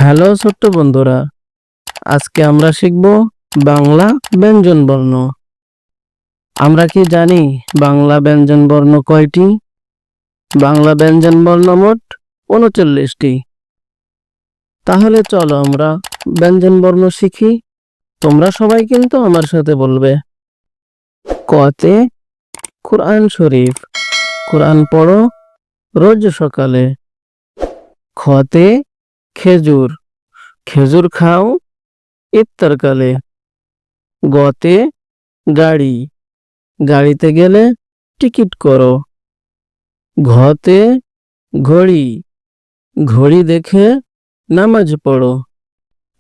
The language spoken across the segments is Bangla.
হ্যালো ছোট্ট বন্ধুরা, আজকে আমরা শিখব বাংলা ব্যঞ্জন বর্ণ। আমরা কি জানি বাংলা ব্যঞ্জন বর্ণ কয়টি? বাংলা ব্যঞ্জন বর্ণ মোট ৩৯টি। তাহলে চলো আমরা ব্যঞ্জন বর্ণ শিখি। তোমরা সবাই কিন্তু আমার সাথে বলবে। কতে কুরআন শরীফ, কুরআন পড়ো রোজ সকালে। খতে খেজুর, খেজুর খাও ইফতারকালে। গতে গাড়ি, গাড়িতে গেলে টিকিট করো। ঘতে ঘড়ি, ঘড়ি দেখে নামাজ পড়ো।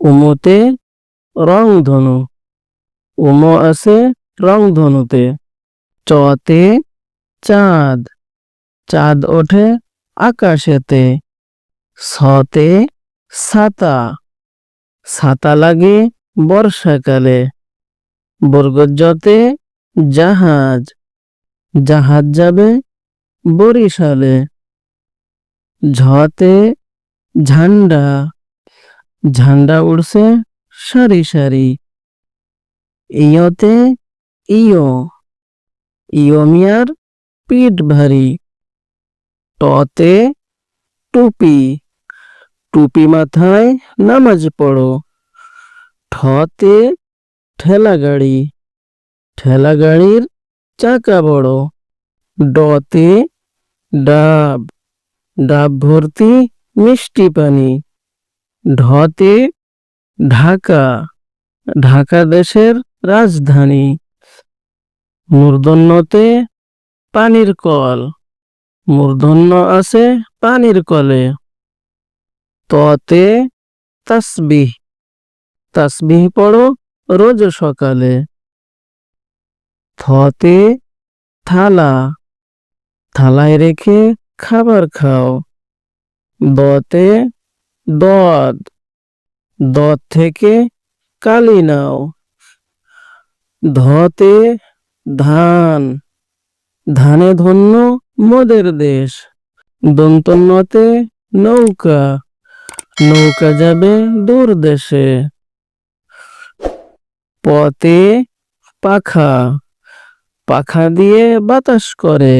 উমতে রংধনু, উম আছে রংধনুতে। চতে চাঁদ, চাঁদ ওঠে আকাশেতে। ছতে ছাতা, ছাতা লাগে বর্ষাকালে। বর্গজতে জাহাজ, জাহাজ যাবে বরিশালে। ঝতে ঝান্ডা, ঝান্ডা উড়ছে সারি সারি। ইয়তে ইয়, ইয় মিয়ার পিঠ ভারী। টতে টুপি, টুপি মাথায় নামাজ পড়ো। ঠতে ঠেলা গাড়ি, ঠেলা গাড়ির চাকা বড়। ডতে ডাব, ডাব ভর্তি মিষ্টি পানি। ঢতে ঢাকা, ঢাকা দেশের রাজধানী। মূর্ধন্যতে পানির কল, মূর্ধন্য আছে পানির কলে। ততে তাসবিহ, তাসবিহ পড়ো রোজ সকালে। থতে থালা, থালায় রেখে খাবার খাও। দতে দদ, দদ থেকে কালি নাও। ধতে ধান, ধানে ধন্য মোদের দেশ। দন্তন্যতে নৌকা, নৌকা যাবে দূর দেশে। পতে পাখা, পাখা দিয়ে বাতাস করে।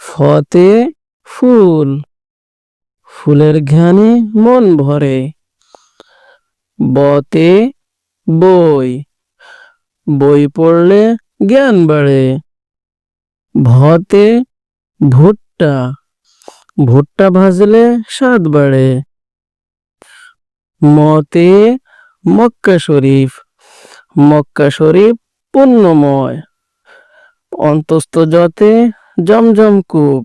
ফতে ফুল, ফুলের ঘ্রাণে মন ভরে। বতে বই, বই পড়লে জ্ঞান বাড়ে। ভতে ভুট্টা, ভুট্টা ভাজলে স্বাদ বাড়ে। মতে মক্কা শরীফ, মক্কা শরীফ পুণ্যময়। অন্তস্থ যতে জমজম কূপ,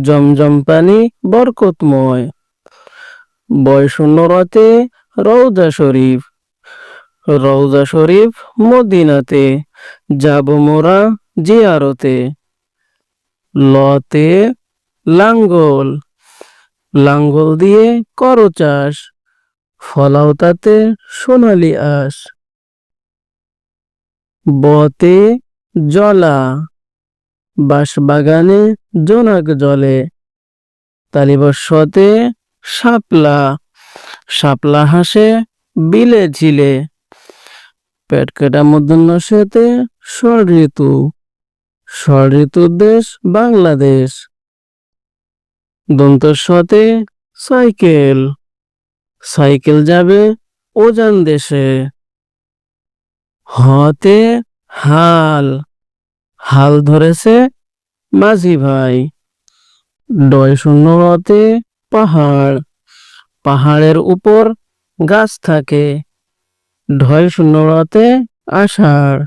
জমজম পানি বরকতময়। বয়শূন্য রতে রওজা শরীফ, রওজা শরীফ মদিনাতে। যাব মোরা জিয়ারতে। লতে লাঙ্গল, লাঙ্গল দিয়ে করো চাষ। ফলাও তাতে সোনালি আঁশ। বতে জলা, বাঁশ বাগানে জোনাক জলে। তালিবস্যতে শাপলা, শাপলা হাসে বিলে ঝিলে। পেট কাটা মূর্ধন্যতে ষড় ঋতু, ষড় ঋতুর দেশ বাংলাদেশ। দন্তস্বতে সাইকেল, সাইকেল যাবে ওজান দেশে। হতে হাল, হাল ধরেছে মাঝি ভাই। ডয়শূন্যতে পাহাড়, পাহাড়ের উপর গাছ থাকে। ঢয়শূন্যতে আষাঢ়,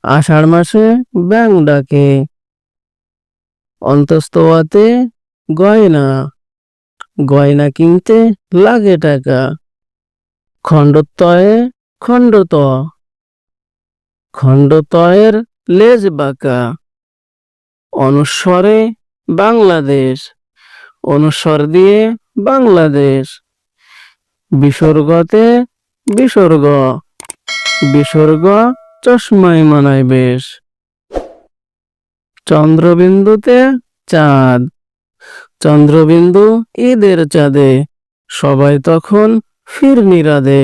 আষাঢ় মাসে ব্যাং ডাকে। অন্তস্ততে গয়না, গয়না কিনতে লাগে টাকা। খণ্ডত্বয়ে খণ্ডত, খণ্ডতয়ের লেজ বাঁকা। অনুস্বরে বাংলাদেশ, অনুস্বর দিয়ে বাংলাদেশ। বিসর্গতে বিসর্গ, বিসর্গ চশমায় মানায় বেশ। চন্দ্রবিন্দুতে চাঁদ, চন্দ্রবিন্দু ঈদের চাঁদে সবাই তখন ফিরনি রাঁধে।